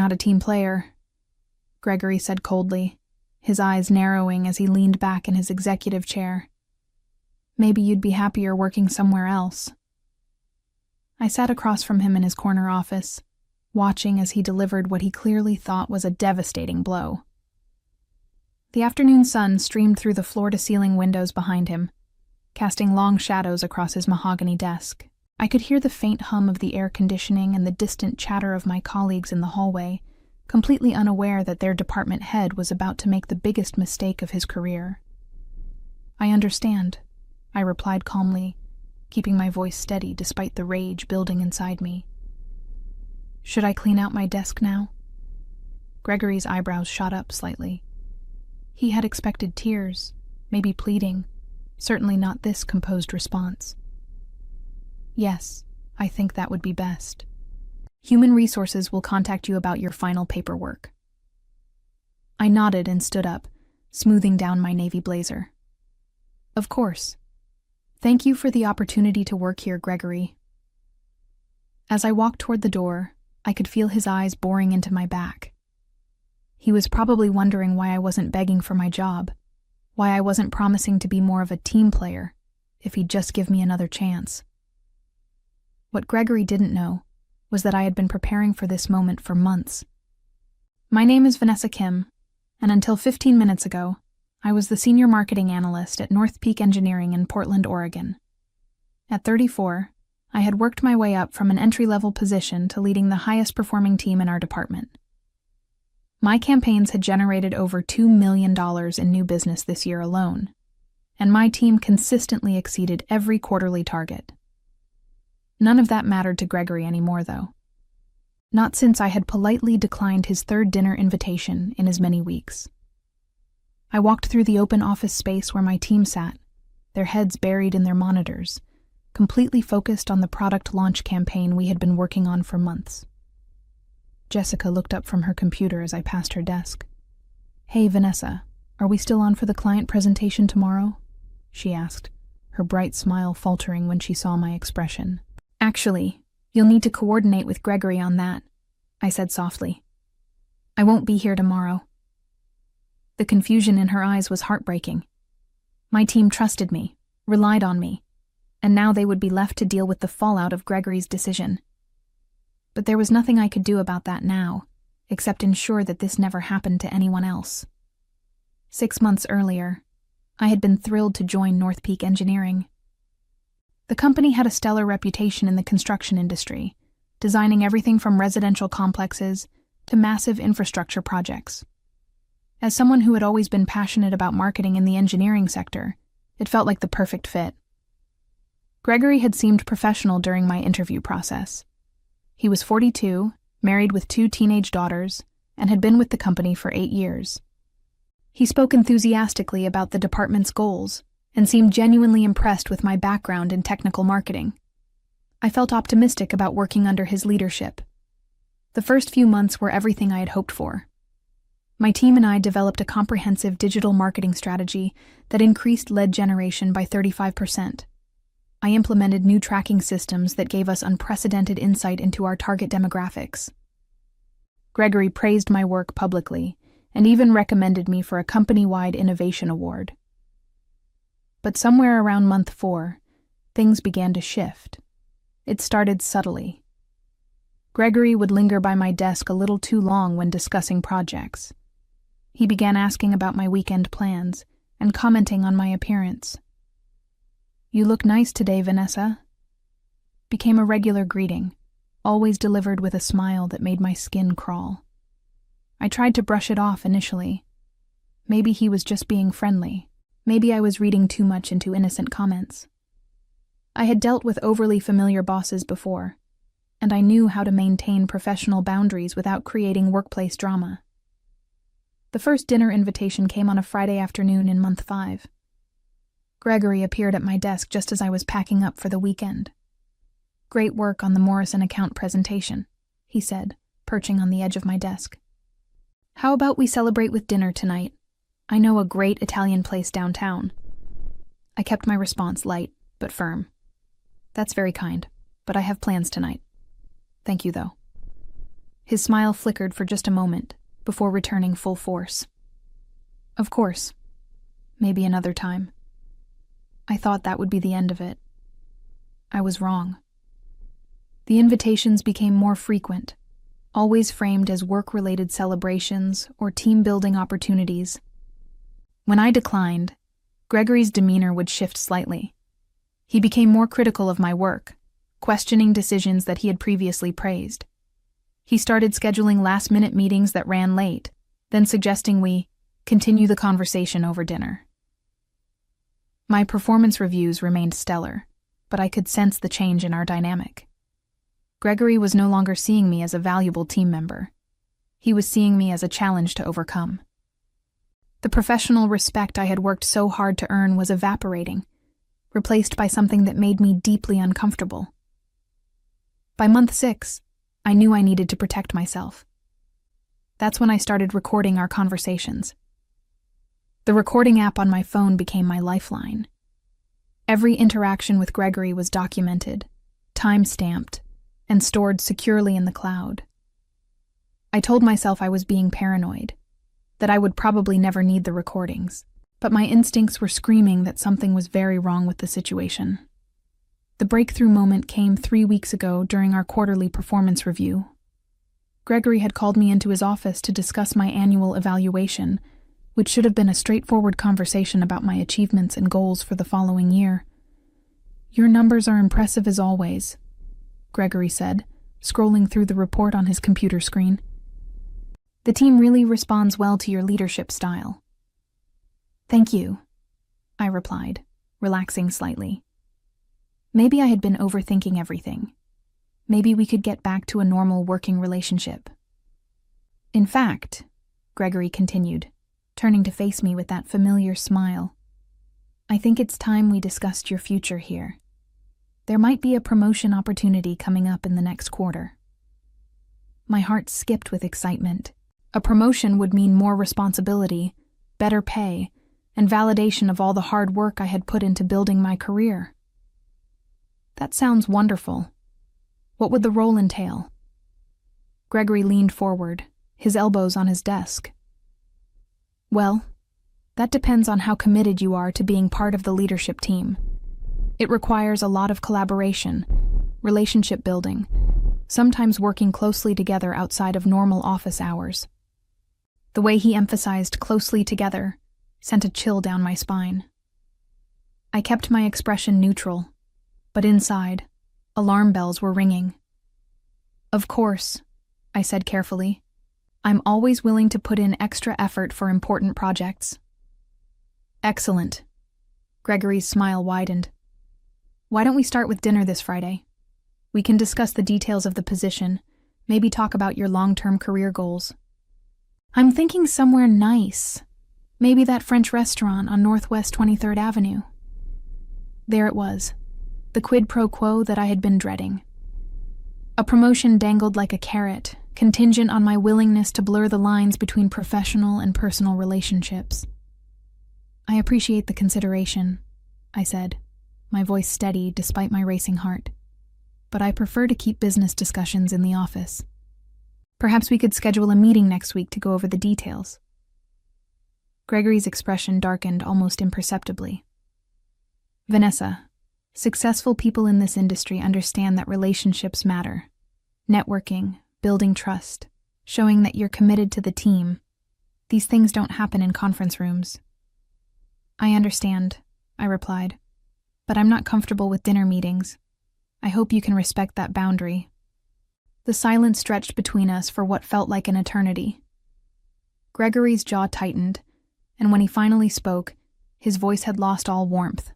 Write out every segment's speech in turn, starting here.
not a team player," Gregory said coldly, his eyes narrowing as he leaned back in his executive chair. "Maybe you'd be happier working somewhere else." I sat across from him in his corner office, watching as he delivered what he clearly thought was a devastating blow. The afternoon sun streamed through the floor-to-ceiling windows behind him, casting long shadows across his mahogany desk. I could hear the faint hum of the air conditioning and the distant chatter of my colleagues in the hallway, completely unaware that their department head was about to make the biggest mistake of his career. "I understand," I replied calmly, keeping my voice steady despite the rage building inside me. "Should I clean out my desk now?" Gregory's eyebrows shot up slightly. He had expected tears, maybe pleading, certainly not this composed response. "Yes, I think that would be best. Human Resources will contact you about your final paperwork." I nodded and stood up, smoothing down my navy blazer. "Of course. Thank you for the opportunity to work here, Gregory." As I walked toward the door, I could feel his eyes boring into my back. He was probably wondering why I wasn't begging for my job, why I wasn't promising to be more of a team player, if he'd just give me another chance. What Gregory didn't know was that I had been preparing for this moment for months. My name is Vanessa Kim, and until 15 minutes ago, I was the senior marketing analyst at North Peak Engineering in Portland, Oregon. At 34, I had worked my way up from an entry-level position to leading the highest-performing team in our department. My campaigns had generated over $2 million in new business this year alone, and my team consistently exceeded every quarterly target. None of that mattered to Gregory anymore, though. Not since I had politely declined his third dinner invitation in as many weeks. I walked through the open office space where my team sat, their heads buried in their monitors, completely focused on the product launch campaign we had been working on for months. Jessica looked up from her computer as I passed her desk. "Hey, Vanessa, are we still on for the client presentation tomorrow?" she asked, her bright smile faltering when she saw my expression. "Actually, you'll need to coordinate with Gregory on that," I said softly. "I won't be here tomorrow." The confusion in her eyes was heartbreaking. My team trusted me, relied on me, and now they would be left to deal with the fallout of Gregory's decision. But there was nothing I could do about that now, except ensure that this never happened to anyone else. 6 months earlier, I had been thrilled to join North Peak Engineering. The company had a stellar reputation in the construction industry, designing everything from residential complexes to massive infrastructure projects. As someone who had always been passionate about marketing in the engineering sector, it felt like the perfect fit. Gregory had seemed professional during my interview process. He was 42, married with 2 teenage daughters, and had been with the company for 8 years. He spoke enthusiastically about the department's goals and seemed genuinely impressed with my background in technical marketing. I felt optimistic about working under his leadership. The first few months were everything I had hoped for. My team and I developed a comprehensive digital marketing strategy that increased lead generation by 35%. I implemented new tracking systems that gave us unprecedented insight into our target demographics. Gregory praised my work publicly and even recommended me for a company-wide innovation award. But somewhere around month 4, things began to shift. It started subtly. Gregory would linger by my desk a little too long when discussing projects. He began asking about my weekend plans and commenting on my appearance. "You look nice today, Vanessa," became a regular greeting, always delivered with a smile that made my skin crawl. I tried to brush it off initially. Maybe he was just being friendly. Maybe I was reading too much into innocent comments. I had dealt with overly familiar bosses before, and I knew how to maintain professional boundaries without creating workplace drama. The first dinner invitation came on a Friday afternoon in month 5. Gregory appeared at my desk just as I was packing up for the weekend. "Great work on the Morrison account presentation," he said, perching on the edge of my desk. "How about we celebrate with dinner tonight? I know a great Italian place downtown." I kept my response light, but firm. "That's very kind, but I have plans tonight. Thank you, though." His smile flickered for just a moment, before returning full force. Of course. Maybe another time. I thought that would be the end of it. I was wrong. The invitations became more frequent, always framed as work-related celebrations or team-building opportunities. When I declined, Gregory's demeanor would shift slightly. He became more critical of my work, questioning decisions that he had previously praised. He started scheduling last-minute meetings that ran late, then suggesting we continue the conversation over dinner. My performance reviews remained stellar, but I could sense the change in our dynamic. Gregory was no longer seeing me as a valuable team member. He was seeing me as a challenge to overcome. The professional respect I had worked so hard to earn was evaporating, replaced by something that made me deeply uncomfortable. By month 6, I knew I needed to protect myself. That's when I started recording our conversations. The recording app on my phone became my lifeline. Every interaction with Gregory was documented, time-stamped, and stored securely in the cloud. I told myself I was being paranoid, that I would probably never need the recordings, but my instincts were screaming that something was very wrong with the situation. The breakthrough moment came 3 weeks ago during our quarterly performance review. Gregory had called me into his office to discuss my annual evaluation, which should have been a straightforward conversation about my achievements and goals for the following year. "Your numbers are impressive as always," Gregory said, scrolling through the report on his computer screen. "The team really responds well to your leadership style." "Thank you," I replied, relaxing slightly. Maybe I had been overthinking everything. Maybe we could get back to a normal working relationship. "In fact," Gregory continued, turning to face me with that familiar smile, "I think it's time we discussed your future here. There might be a promotion opportunity coming up in the next quarter." My heart skipped with excitement. A promotion would mean more responsibility, better pay, and validation of all the hard work I had put into building my career. That sounds wonderful. What would the role entail? Gregory leaned forward, his elbows on his desk. "Well, that depends on how committed you are to being part of the leadership team. It requires a lot of collaboration, relationship building, sometimes working closely together outside of normal office hours." The way he emphasized "closely together" sent a chill down my spine. I kept my expression neutral, but inside, alarm bells were ringing. "Of course," I said carefully. "I'm always willing to put in extra effort for important projects." "Excellent." Gregory's smile widened. "Why don't we start with dinner this Friday? We can discuss the details of the position, maybe talk about your long-term career goals." "I'm thinking somewhere nice. Maybe that French restaurant on Northwest 23rd Avenue. There it was, the quid pro quo that I had been dreading. A promotion dangled like a carrot, contingent on my willingness to blur the lines between professional and personal relationships. "I appreciate the consideration," I said, my voice steady despite my racing heart. "But I prefer to keep business discussions in the office. Perhaps we could schedule a meeting next week to go over the details." Gregory's expression darkened almost imperceptibly. "Vanessa, successful people in this industry understand that relationships matter. Networking, building trust, showing that you're committed to the team. These things don't happen in conference rooms." "I understand," I replied, "but I'm not comfortable with dinner meetings. I hope you can respect that boundary." The silence stretched between us for what felt like an eternity. Gregory's jaw tightened, and when he finally spoke, his voice had lost all warmth.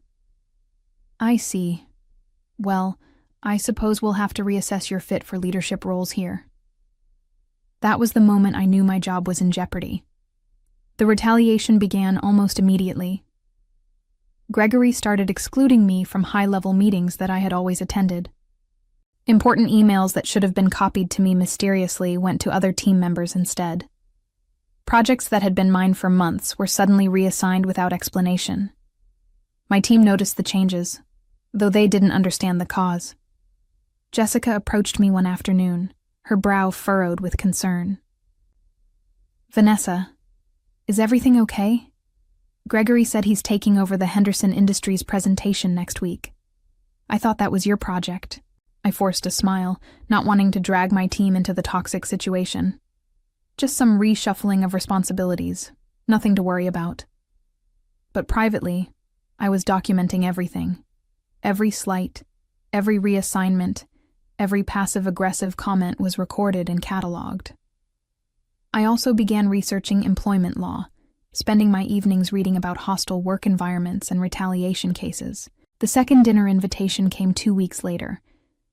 "I see. Well, I suppose we'll have to reassess your fit for leadership roles here." That was the moment I knew my job was in jeopardy. The retaliation began almost immediately. Gregory started excluding me from high-level meetings that I had always attended. Important emails that should have been copied to me mysteriously went to other team members instead. Projects that had been mine for months were suddenly reassigned without explanation. My team noticed the changes, though they didn't understand the cause. Jessica approached me one afternoon, her brow furrowed with concern. "Vanessa, is everything okay? Gregory said he's taking over the Henderson Industries presentation next week. I thought that was your project." I forced a smile, not wanting to drag my team into the toxic situation. Just some reshuffling of responsibilities, nothing to worry about. But privately, I was documenting everything. Every slight, every reassignment, every passive-aggressive comment was recorded and cataloged. I also began researching employment law, spending my evenings reading about hostile work environments and retaliation cases. The second dinner invitation came 2 weeks later,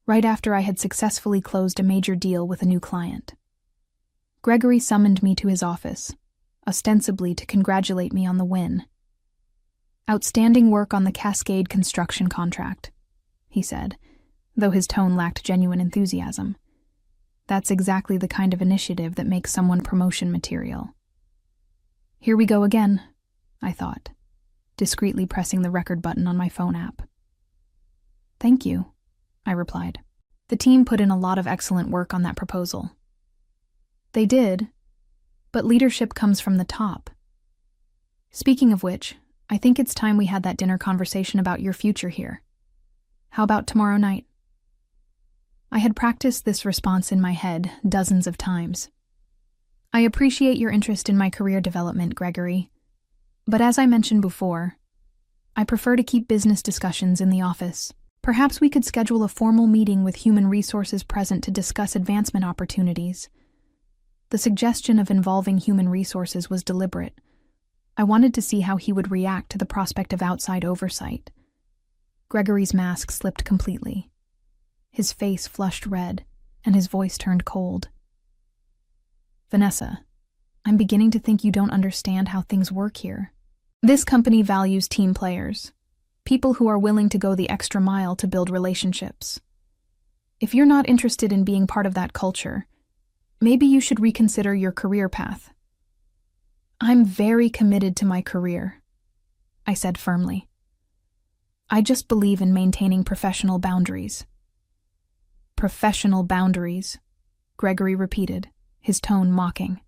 right after I had successfully closed a major deal with a new client. Gregory summoned me to his office, ostensibly to congratulate me on the win. "Outstanding work on the Cascade construction contract," he said, though his tone lacked genuine enthusiasm. "That's exactly the kind of initiative that makes someone promotion material." "Here we go again," I thought, discreetly pressing the record button on my phone app. "Thank you," I replied. "The team put in a lot of excellent work on that proposal." "They did, but leadership comes from the top. Speaking of which, I think it's time we had that dinner conversation about your future here. How about tomorrow night?" I had practiced this response in my head dozens of times. "I appreciate your interest in my career development, Gregory. But as I mentioned before, I prefer to keep business discussions in the office. Perhaps we could schedule a formal meeting with human resources present to discuss advancement opportunities." The suggestion of involving human resources was deliberate. I wanted to see how he would react to the prospect of outside oversight. Gregory's mask slipped completely. His face flushed red, and his voice turned cold. "Vanessa, I'm beginning to think you don't understand how things work here. This company values team players, people who are willing to go the extra mile to build relationships. If you're not interested in being part of that culture, maybe you should reconsider your career path." "I'm very committed to my career," I said firmly. "I just believe in maintaining professional boundaries." "Professional boundaries," Gregory repeated, his tone mocking.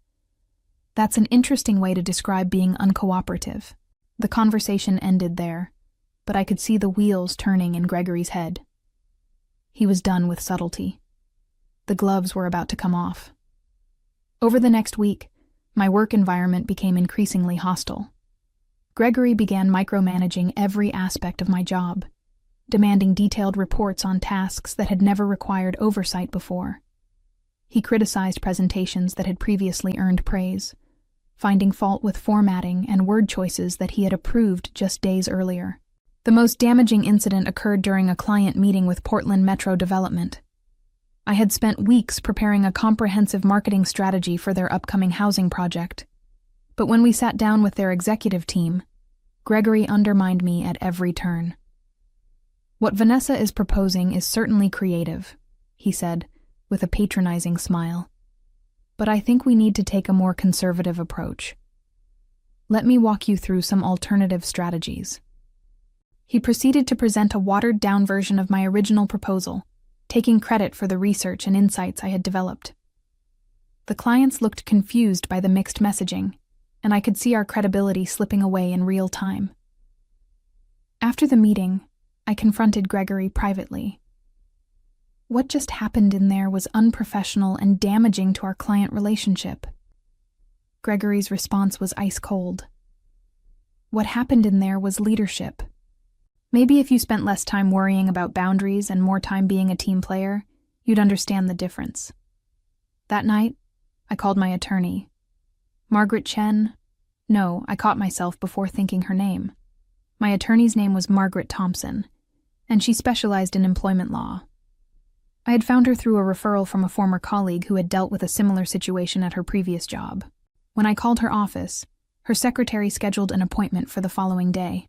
"That's an interesting way to describe being uncooperative." The conversation ended there, but I could see the wheels turning in Gregory's head. He was done with subtlety. The gloves were about to come off. Over the next week, my work environment became increasingly hostile. Gregory began micromanaging every aspect of my job, demanding detailed reports on tasks that had never required oversight before. He criticized presentations that had previously earned praise, finding fault with formatting and word choices that he had approved just days earlier. The most damaging incident occurred during a client meeting with Portland Metro Development. I had spent weeks preparing a comprehensive marketing strategy for their upcoming housing project, but when we sat down with their executive team, Gregory undermined me at every turn. "What Vanessa is proposing is certainly creative," he said, with a patronizing smile. "But I think we need to take a more conservative approach. Let me walk you through some alternative strategies." He proceeded to present a watered-down version of my original proposal, taking credit for the research and insights I had developed. The clients looked confused by the mixed messaging, and I could see our credibility slipping away in real time. After the meeting, I confronted Gregory privately. What just happened in there was unprofessional and damaging to our client relationship. Gregory's response was ice cold. What happened in there was leadership. Maybe if you spent less time worrying about boundaries and more time being a team player, you'd understand the difference. That night, I called my attorney. Margaret Chen? No, I caught myself before thinking her name. My attorney's name was Margaret Thompson, and she specialized in employment law. I had found her through a referral from a former colleague who had dealt with a similar situation at her previous job. When I called her office, her secretary scheduled an appointment for the following day.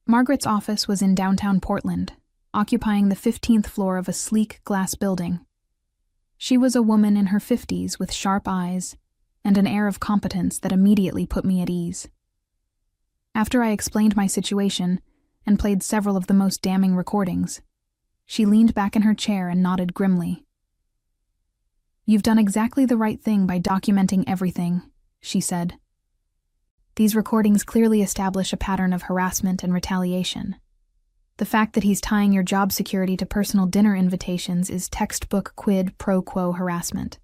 Margaret's office was in downtown Portland, occupying the 15th floor of a sleek glass building. She was a woman in her 50s with sharp eyes and an air of competence that immediately put me at ease. After I explained my situation and played several of the most damning recordings, she leaned back in her chair and nodded grimly. You've done exactly the right thing by documenting everything, she said. These recordings clearly establish a pattern of harassment and retaliation. The fact that he's tying your job security to personal dinner invitations is textbook quid pro quo harassment.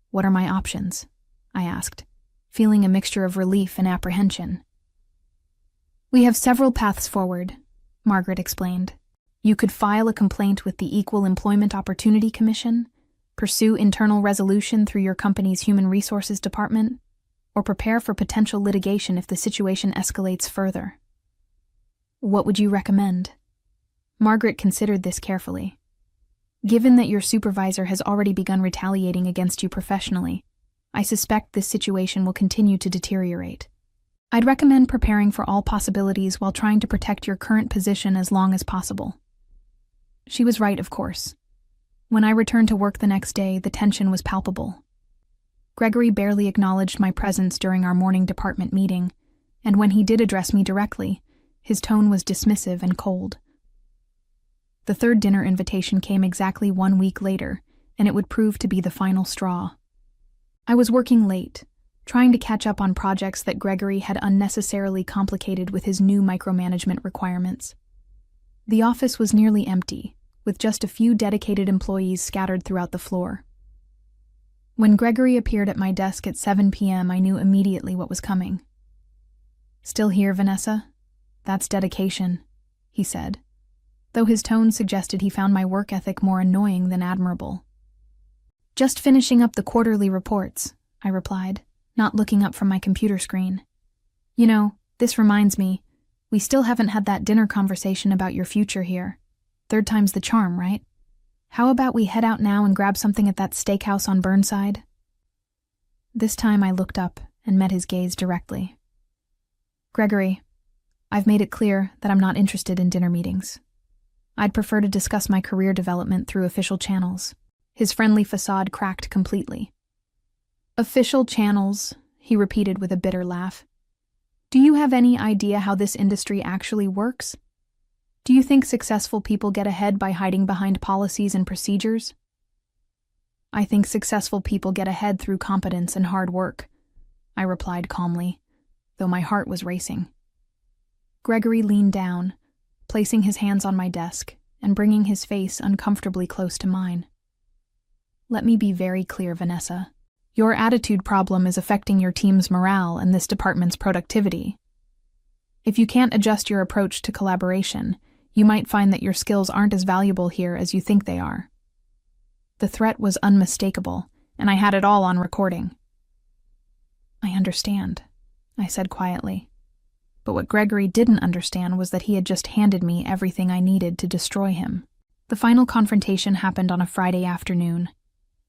What are my options? I asked, feeling a mixture of relief and apprehension. We have several paths forward, Margaret explained. You could file a complaint with the Equal Employment Opportunity Commission, pursue internal resolution through your company's Human Resources Department, or prepare for potential litigation if the situation escalates further. What would you recommend? Margaret considered this carefully. Given that your supervisor has already begun retaliating against you professionally, I suspect this situation will continue to deteriorate. I'd recommend preparing for all possibilities while trying to protect your current position as long as possible. She was right, of course. When I returned to work the next day, the tension was palpable. Gregory barely acknowledged my presence during our morning department meeting, and when he did address me directly, his tone was dismissive and cold. The third dinner invitation came exactly 1 week later, and it would prove to be the final straw. I was working late, trying to catch up on projects that Gregory had unnecessarily complicated with his new micromanagement requirements. The office was nearly empty, with just a few dedicated employees scattered throughout the floor. When Gregory appeared at my desk at 7 p.m., I knew immediately what was coming. "Still here, Vanessa? That's dedication," he said, though his tone suggested he found my work ethic more annoying than admirable. "Just finishing up the quarterly reports," I replied, not looking up from my computer screen. "You know, this reminds me, we still haven't had that dinner conversation about your future here. Third time's the charm, right? How about we head out now and grab something at that steakhouse on Burnside?" This time I looked up and met his gaze directly. "Gregory, I've made it clear that I'm not interested in dinner meetings. I'd prefer to discuss my career development through official channels." His friendly facade cracked completely. "Official channels," he repeated with a bitter laugh. "Do you have any idea how this industry actually works? Do you think successful people get ahead by hiding behind policies and procedures? I think successful people get ahead through competence and hard work," I replied calmly, though my heart was racing. Gregory leaned down, placing his hands on my desk and bringing his face uncomfortably close to mine. "Let me be very clear, Vanessa. Your attitude problem is affecting your team's morale and this department's productivity. If you can't adjust your approach to collaboration, you might find that your skills aren't as valuable here as you think they are." The threat was unmistakable, and I had it all on recording. "I understand," I said quietly. But what Gregory didn't understand was that he had just handed me everything I needed to destroy him. The final confrontation happened on a Friday afternoon,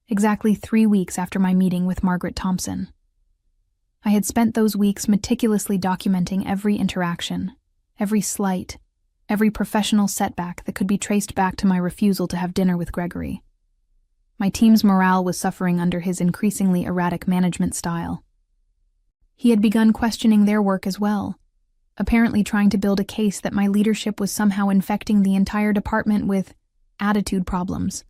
exactly 3 weeks after my meeting with Margaret Thompson. I had spent those weeks meticulously documenting every interaction, every slight, every professional setback that could be traced back to my refusal to have dinner with Gregory. My team's morale was suffering under his increasingly erratic management style. He had begun questioning their work as well, apparently trying to build a case that my leadership was somehow infecting the entire department with attitude problems.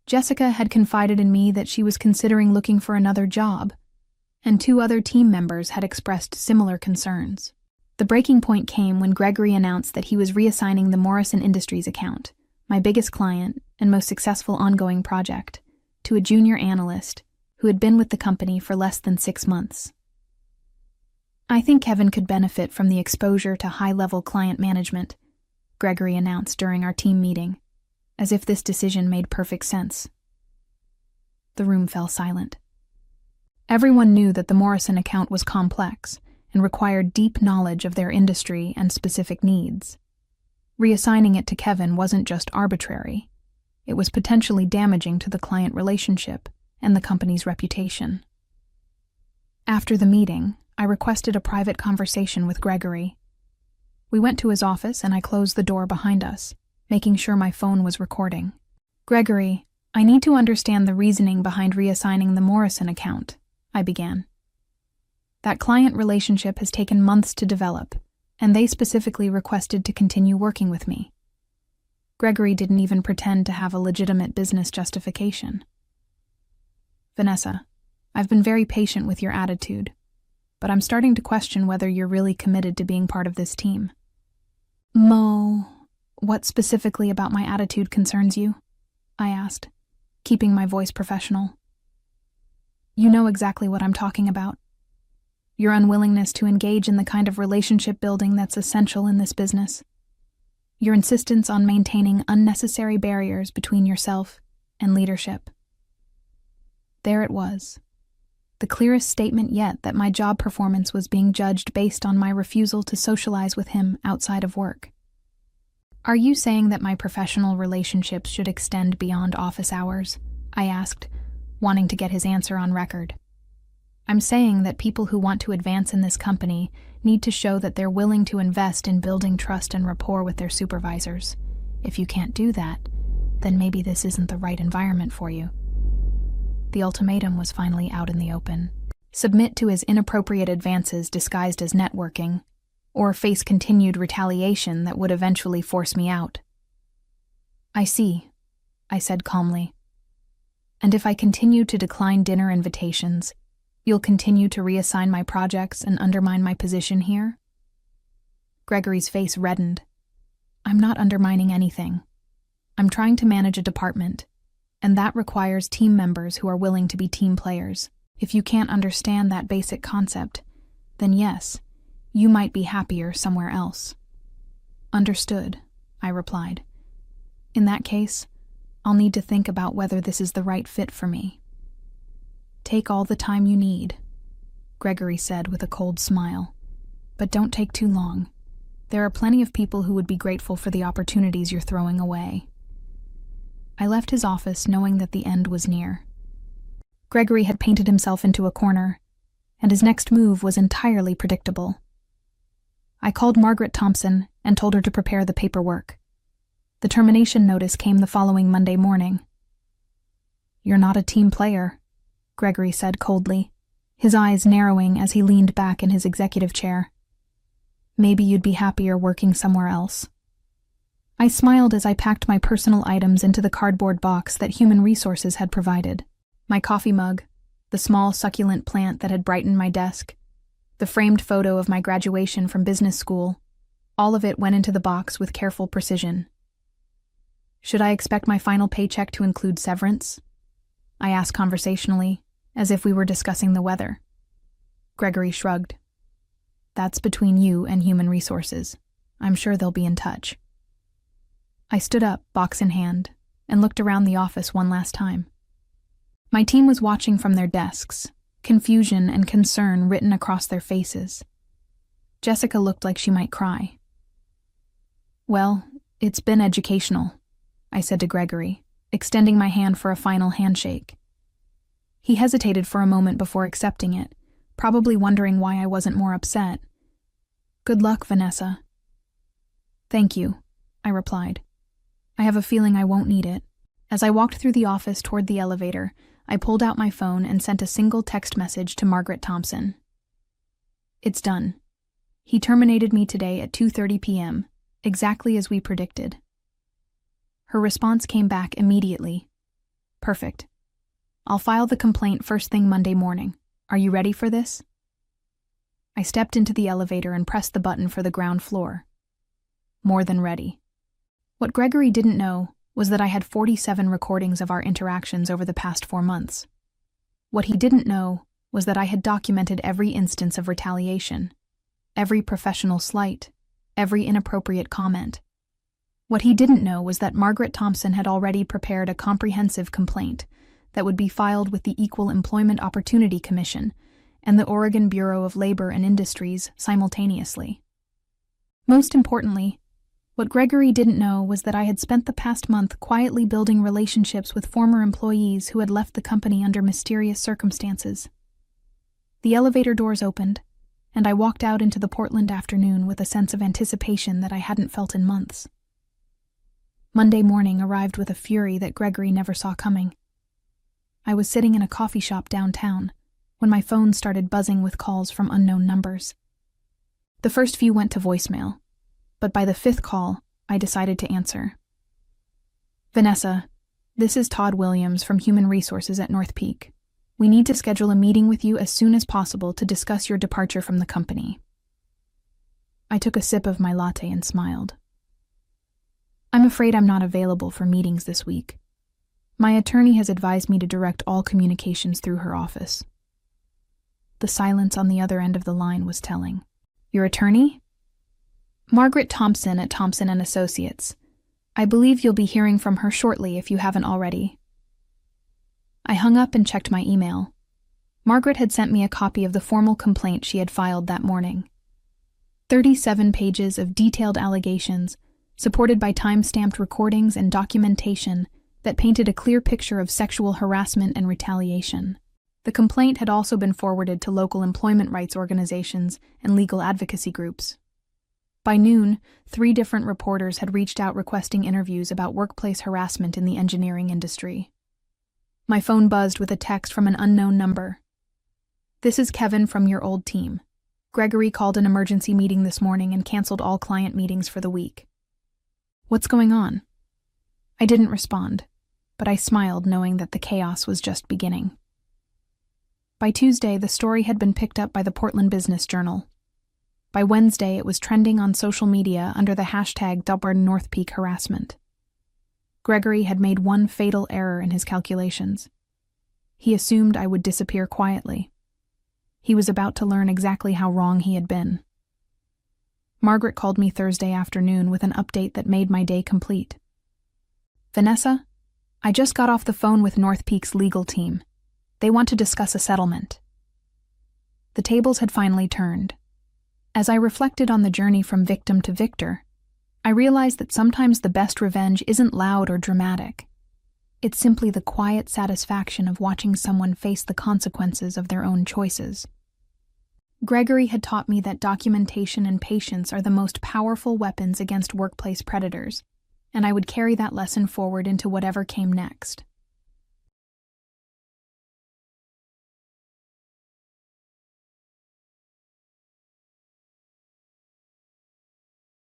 Jessica had confided in me that she was considering looking for another job, and 2 other team members had expressed similar concerns. The breaking point came when Gregory announced that he was reassigning the Morrison Industries account, my biggest client and most successful ongoing project, to a junior analyst who had been with the company for less than 6 months. "I think Kevin could benefit from the exposure to high-level client management," Gregory announced during our team meeting, as if this decision made perfect sense. The room fell silent. Everyone knew that the Morrison account was complex and required deep knowledge of their industry and specific needs. Reassigning it to Kevin wasn't just arbitrary. It was potentially damaging to the client relationship and the company's reputation. After the meeting, I requested a private conversation with Gregory. We went to his office and I closed the door behind us, making sure my phone was recording. "Gregory, I need to understand the reasoning behind reassigning the Morrison account," I began. "That client relationship has taken months to develop, and they specifically requested to continue working with me." Gregory didn't even pretend to have a legitimate business justification. Vanessa, I've been very patient with your attitude, but I'm starting to question whether you're really committed to being part of this team. Mo, what specifically about my attitude concerns you? I asked, keeping my voice professional. You know exactly what I'm talking about. Your unwillingness to engage in the kind of relationship building that's essential in this business. Your insistence on maintaining unnecessary barriers between yourself and leadership. There it was. The clearest statement yet that my job performance was being judged based on my refusal to socialize with him outside of work. Are you saying that my professional relationships should extend beyond office hours? I asked, wanting to get his answer on record. I'm saying that people who want to advance in this company need to show that they're willing to invest in building trust and rapport with their supervisors. If you can't do that, then maybe this isn't the right environment for you. The ultimatum was finally out in the open. Submit to his inappropriate advances disguised as networking, or face continued retaliation that would eventually force me out. I see, I said calmly. And if I continue to decline dinner invitations, you'll continue to reassign my projects and undermine my position here? Gregory's face reddened. I'm not undermining anything. I'm trying to manage a department, and that requires team members who are willing to be team players. If you can't understand that basic concept, then yes, you might be happier somewhere else. Understood, I replied. In that case, I'll need to think about whether this is the right fit for me. Take all the time you need, Gregory said with a cold smile. But don't take too long. There are plenty of people who would be grateful for the opportunities you're throwing away. I left his office knowing that the end was near. Gregory had painted himself into a corner, and his next move was entirely predictable. I called Margaret Thompson and told her to prepare the paperwork. The termination notice came the following Monday morning. You're not a team player, Gregory said coldly, his eyes narrowing as he leaned back in his executive chair. Maybe you'd be happier working somewhere else. I smiled as I packed my personal items into the cardboard box that Human Resources had provided. My coffee mug, the small succulent plant that had brightened my desk, the framed photo of my graduation from business school, all of it went into the box with careful precision. Should I expect my final paycheck to include severance? I asked conversationally, as if we were discussing the weather. Gregory shrugged. That's between you and Human Resources. I'm sure they'll be in touch. I stood up, box in hand, and looked around the office one last time. My team was watching from their desks, confusion and concern written across their faces. Jessica looked like she might cry. Well, it's been educational, I said to Gregory, extending my hand for a final handshake. He hesitated for a moment before accepting it, probably wondering why I wasn't more upset. Good luck, Vanessa. Thank you, I replied. I have a feeling I won't need it. As I walked through the office toward the elevator, I pulled out my phone and sent a single text message to Margaret Thompson. It's done. He terminated me today at 2:30 p.m., exactly as we predicted. Her response came back immediately. Perfect. I'll file the complaint first thing Monday morning. Are you ready for this? I stepped into the elevator and pressed the button for the ground floor. More than ready. What Gregory didn't know was that I had 47 recordings of our interactions over the past 4 months. What he didn't know was that I had documented every instance of retaliation, every professional slight, every inappropriate comment. What he didn't know was that Margaret Thompson had already prepared a comprehensive complaint that would be filed with the Equal Employment Opportunity Commission and the Oregon Bureau of Labor and Industries simultaneously. Most importantly, what Gregory didn't know was that I had spent the past month quietly building relationships with former employees who had left the company under mysterious circumstances. The elevator doors opened, and I walked out into the Portland afternoon with a sense of anticipation that I hadn't felt in months. Monday morning arrived with a fury that Gregory never saw coming. I was sitting in a coffee shop downtown when my phone started buzzing with calls from unknown numbers. The first few went to voicemail, but by the 5th call, I decided to answer. Vanessa, this is Todd Williams from Human Resources at North Peak. We need to schedule a meeting with you as soon as possible to discuss your departure from the company. I took a sip of my latte and smiled. I'm afraid I'm not available for meetings this week. My attorney has advised me to direct all communications through her office. The silence on the other end of the line was telling. Your attorney? Margaret Thompson at Thompson & Associates. I believe you'll be hearing from her shortly if you haven't already. I hung up and checked my email. Margaret had sent me a copy of the formal complaint she had filed that morning. 37 pages of detailed allegations, supported by time-stamped recordings and documentation that painted a clear picture of sexual harassment and retaliation. The complaint had also been forwarded to local employment rights organizations and legal advocacy groups. By noon, 3 different reporters had reached out requesting interviews about workplace harassment in the engineering industry. My phone buzzed with a text from an unknown number. This is Kevin from your old team. Gregory called an emergency meeting this morning and canceled all client meetings for the week. What's going on? I didn't respond, but I smiled knowing that the chaos was just beginning. By Tuesday, the story had been picked up by the Portland Business Journal. By Wednesday, it was trending on social media under the hashtag #NorthPeak harassment. Gregory had made one fatal error in his calculations. He assumed I would disappear quietly. He was about to learn exactly how wrong he had been. Margaret called me Thursday afternoon with an update that made my day complete. Vanessa, I just got off the phone with NorthPeak's legal team. They want to discuss a settlement. The tables had finally turned. As I reflected on the journey from victim to victor, I realized that sometimes the best revenge isn't loud or dramatic. It's simply the quiet satisfaction of watching someone face the consequences of their own choices. Gregory had taught me that documentation and patience are the most powerful weapons against workplace predators, and I would carry that lesson forward into whatever came next.